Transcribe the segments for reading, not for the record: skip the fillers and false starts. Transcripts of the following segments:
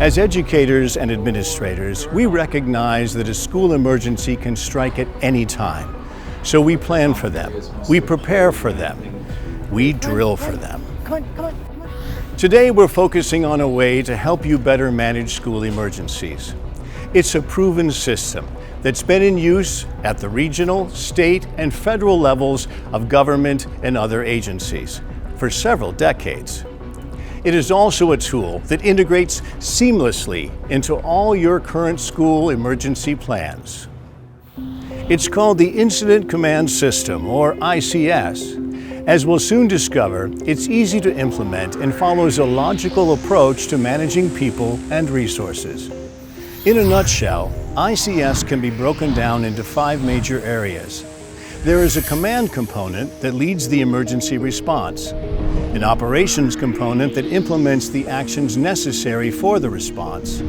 As educators and administrators, we recognize that a school emergency can strike at any time. So we plan for them, we prepare for them, we drill for them. Today we're focusing on a way to help you better manage school emergencies. It's a proven system that's been in use at the regional, state, and federal levels of government and other agencies for several decades. It is also a tool that integrates seamlessly into all your current school emergency plans. It's called the Incident Command System, or ICS. As we'll soon discover, it's easy to implement and follows a logical approach to managing people and resources. In a nutshell, ICS can be broken down into 5 major areas. There is a command component that leads the emergency response, an operations component that implements the actions necessary for the response,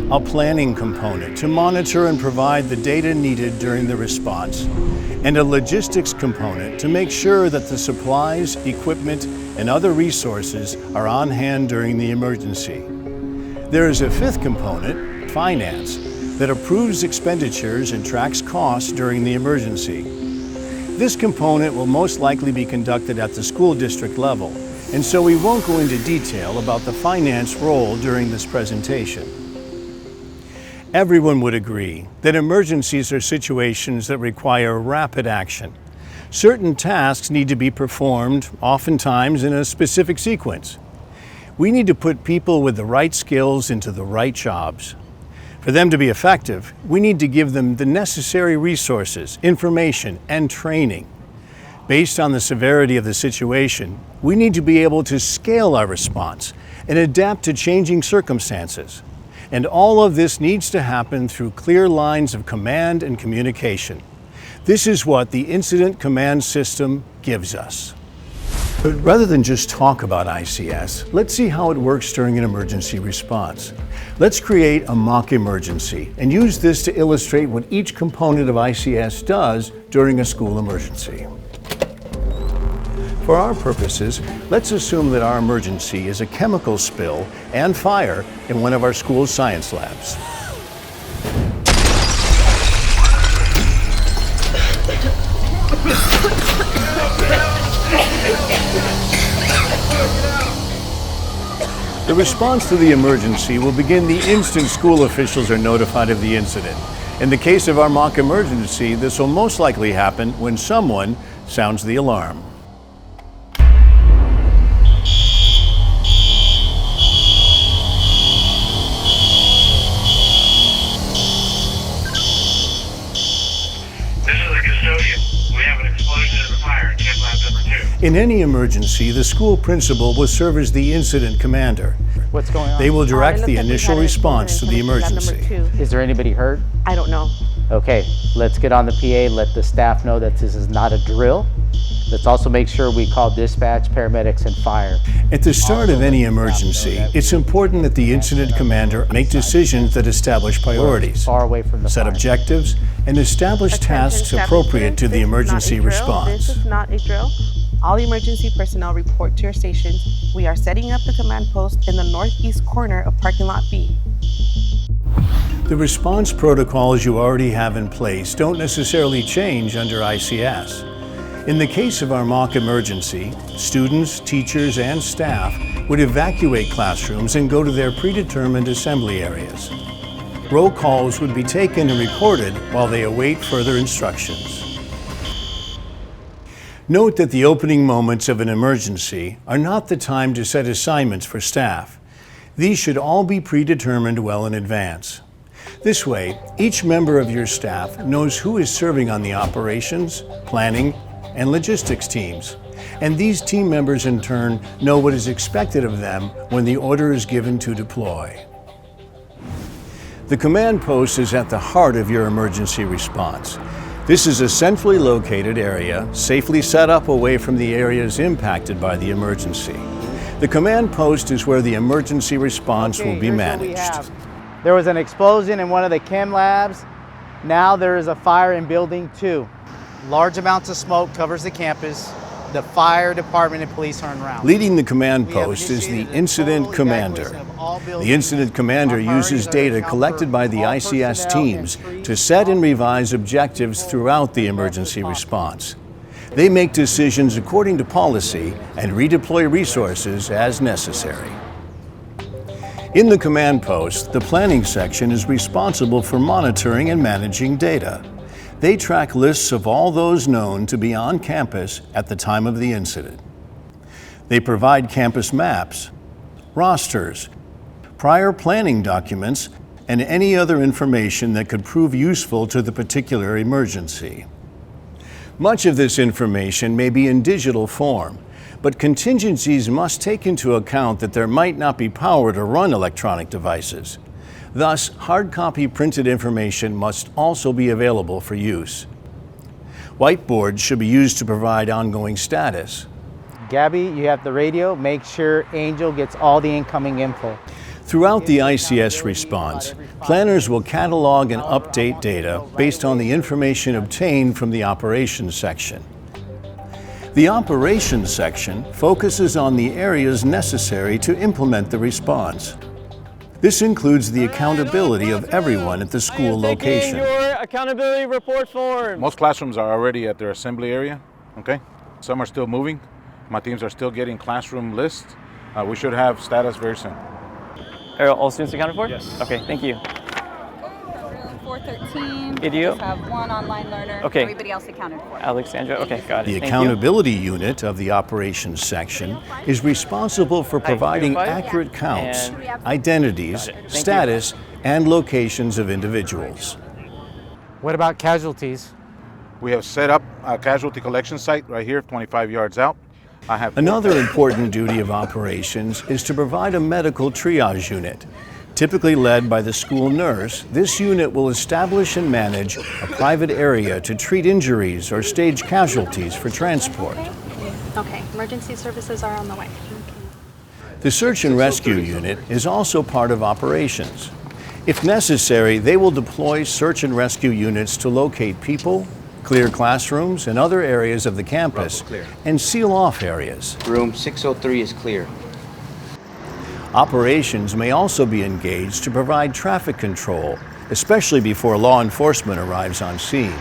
a planning component to monitor and provide the data needed during the response, and a logistics component to make sure that the supplies, equipment, and other resources are on hand during the emergency. There is a 5th component, finance, that approves expenditures and tracks costs during the emergency. This component will most likely be conducted at the school district level, and so we won't go into detail about the finance role during this presentation. Everyone would agree that emergencies are situations that require rapid action. Certain tasks need to be performed, oftentimes in a specific sequence. We need to put people with the right skills into the right jobs. For them to be effective, we need to give them the necessary resources, information, and training. Based on the severity of the situation, we need to be able to scale our response and adapt to changing circumstances. And all of this needs to happen through clear lines of command and communication. This is what the Incident Command System gives us. But rather than just talk about ICS, let's see how it works during an emergency response. Let's create a mock emergency and use this to illustrate what each component of ICS does during a school emergency. For our purposes, let's assume that our emergency is a chemical spill and fire in one of our school science labs. The response to the emergency will begin the instant school officials are notified of the incident. In the case of our mock emergency, this will most likely happen when someone sounds the alarm. In any emergency, the school principal will serve as the incident commander. What's going on? They will direct the initial response to the emergency. Is there anybody hurt? I don't know. Okay, let's get on the PA, let the staff know that this is not a drill. Let's also make sure we call dispatch, paramedics, and fire. At the start of any emergency, it's important that the incident commander make decisions that establish priorities, Far away from the set fire. objectives, and establish tasks appropriate to the emergency response. This is not a drill. All emergency personnel report to your stations. We are setting up the command post in the northeast corner of parking lot B. The response protocols you already have in place don't necessarily change under ICS. In the case of our mock emergency, students, teachers, and staff would evacuate classrooms and go to their predetermined assembly areas. Roll calls would be taken and recorded while they await further instructions. Note that the opening moments of an emergency are not the time to set assignments for staff. These should all be predetermined well in advance. This way, each member of your staff knows who is serving on the operations, planning, and logistics teams. And these team members in turn know what is expected of them when the order is given to deploy. The command post is at the heart of your emergency response. This is a centrally located area, safely set up away from the areas impacted by the emergency. The command post is where the emergency response will be managed. There was an explosion in one of the chem labs. Now there is a fire in building 2. Large amounts of smoke covers the campus. the fire department and police aren't around. Leading the command post is the incident commander. The incident commander uses data collected by the ICS teams to set and revise objectives throughout the emergency response. They make decisions according to policy and redeploy resources as necessary. In the command post, the planning section is responsible for monitoring and managing data. They track lists of all those known to be on campus at the time of the incident. They provide campus maps, rosters, prior planning documents, and any other information that could prove useful to the particular emergency. Much of this information may be in digital form, but contingencies must take into account that there might not be power to run electronic devices. Thus, hard copy printed information must also be available for use. Whiteboards should be used to provide ongoing status. Gabby, you have the radio. Make sure Angel gets all the incoming info. Throughout the ICS response, planners will catalog and update data based on the information obtained from the operations section. The operations section focuses on the areas necessary to implement the response. This includes the accountability of everyone at the school location. Your accountability report form. Most classrooms are already at their assembly area, okay? Some are still moving. My teams are still getting classroom lists. We should have status very soon. Are all students accounted for? Yes. Okay, thank you. 413. Idio? Just have one online learner. Okay. Everybody else accounted for. Alexandra, okay, got it. The Thank accountability unit of the operations section is responsible for providing Hi, accurate counts, and- identities, Got it. Thank status, and locations of individuals. What about casualties? We have set up a casualty collection site right here, 25 yards out. I have Another important duty of operations is to provide a medical triage unit. Typically led by the school nurse, this unit will establish and manage a private area to treat injuries or stage casualties for transport. Okay, emergency services are on the way. The search and rescue unit is also part of operations. If necessary, they will deploy search and rescue units to locate people, clear classrooms and other areas of the campus, and seal off areas. Room 603 is clear. Operations may also be engaged to provide traffic control, especially before law enforcement arrives on scene.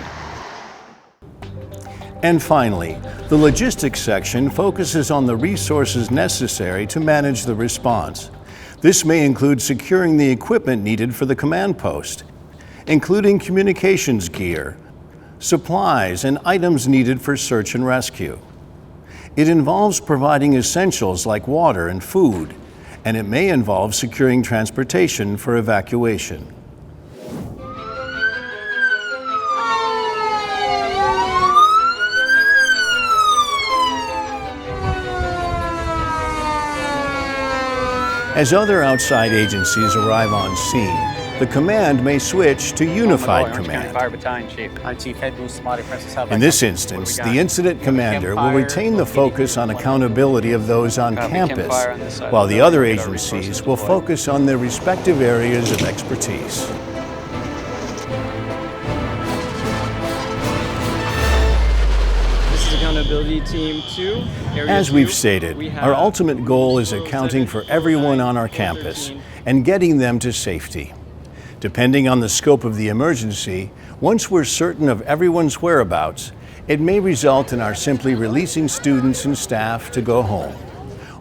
And finally, the logistics section focuses on the resources necessary to manage the response. This may include securing the equipment needed for the command post, including communications gear, supplies, and items needed for search and rescue. It involves providing essentials like water and food, and it may involve securing transportation for evacuation. As other outside agencies arrive on scene, the command may switch to unified command. Fire Battalion Chief. I'm Chief Head Boost Somebody Princess Hub. In this instance, the incident commander will retain the focus on accountability of those on campus, while the other agencies will focus on their respective areas of expertise. This is Accountability Team 2. As we've stated, our ultimate goal is accounting for everyone on our campus and getting them to safety. Depending on the scope of the emergency, once we're certain of everyone's whereabouts, it may result in our simply releasing students and staff to go home,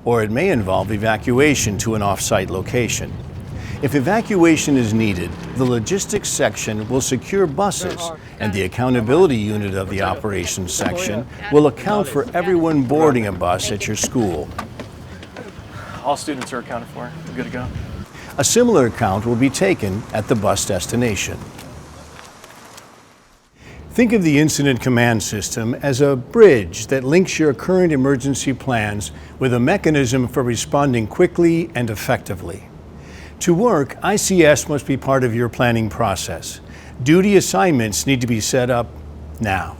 or it may involve evacuation to an off-site location. If evacuation is needed, the logistics section will secure buses, and the accountability unit of the operations section will account for everyone boarding a bus at your school. All students are accounted for. We're good to go. A similar count will be taken at the bus destination. Think of the incident command system as a bridge that links your current emergency plans with a mechanism for responding quickly and effectively. To work, ICS must be part of your planning process. Duty assignments need to be set up now.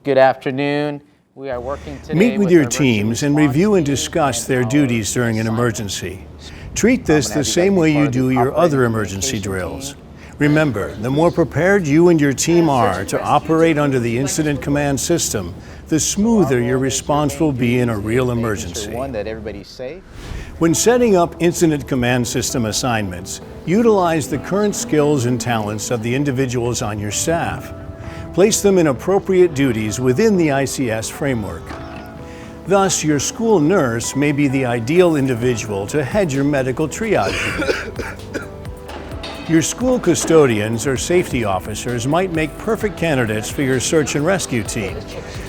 Good afternoon. We are working today Meet with your emergency teams and response review and team discuss their and our duties during an emergency. Treat this the same way you do your other emergency drills. Remember, the more prepared you and your team are to operate under the incident command system, the smoother your response will be in a real emergency. One, that everybody's safe. When setting up incident command system assignments, utilize the current skills and talents of the individuals on your staff. Place them in appropriate duties within the ICS framework. Thus, your school nurse may be the ideal individual to head your medical triage unit. Your school custodians or safety officers might make perfect candidates for your search and rescue team.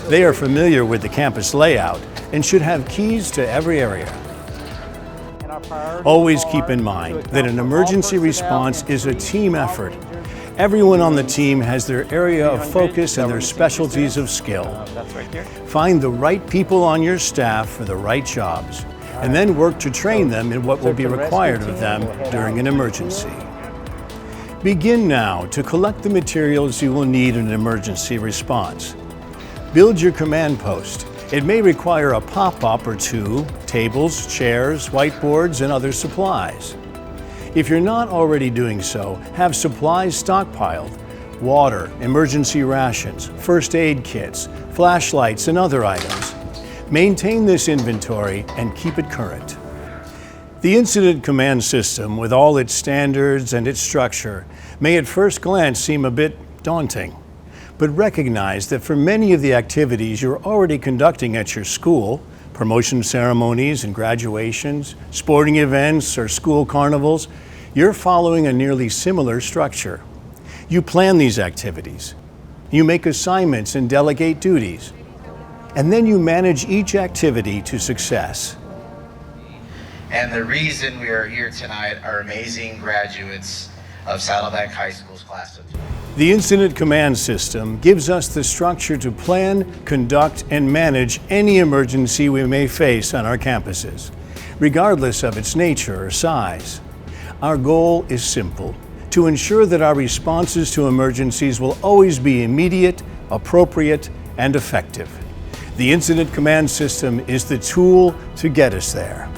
They are familiar with the campus layout and should have keys to every area. Always keep in mind that an emergency response is a team effort. Everyone on the team has their area of focus and their specialties of skill. Find the right people on your staff for the right jobs, and then work to train them in what will be required of them during an emergency. Begin now to collect the materials you will need in an emergency response. Build your command post. It may require a pop-up or two, tables, chairs, whiteboards, and other supplies. If you're not already doing so, have supplies stockpiled: water, emergency rations, first aid kits, flashlights, and other items. Maintain this inventory and keep it current. The incident command system, with all its standards and its structure, may at first glance seem a bit daunting. But recognize that for many of the activities you're already conducting at your school, promotion ceremonies and graduations, sporting events, or school carnivals, you're following a nearly similar structure. You plan these activities. You make assignments and delegate duties. And then you manage each activity to success. And the reason we are here tonight are amazing graduates of Saddleback High School's class of 2020. The Incident Command System gives us the structure to plan, conduct, and manage any emergency we may face on our campuses, regardless of its nature or size. Our goal is simple: to ensure that our responses to emergencies will always be immediate, appropriate, and effective. The Incident Command System is the tool to get us there.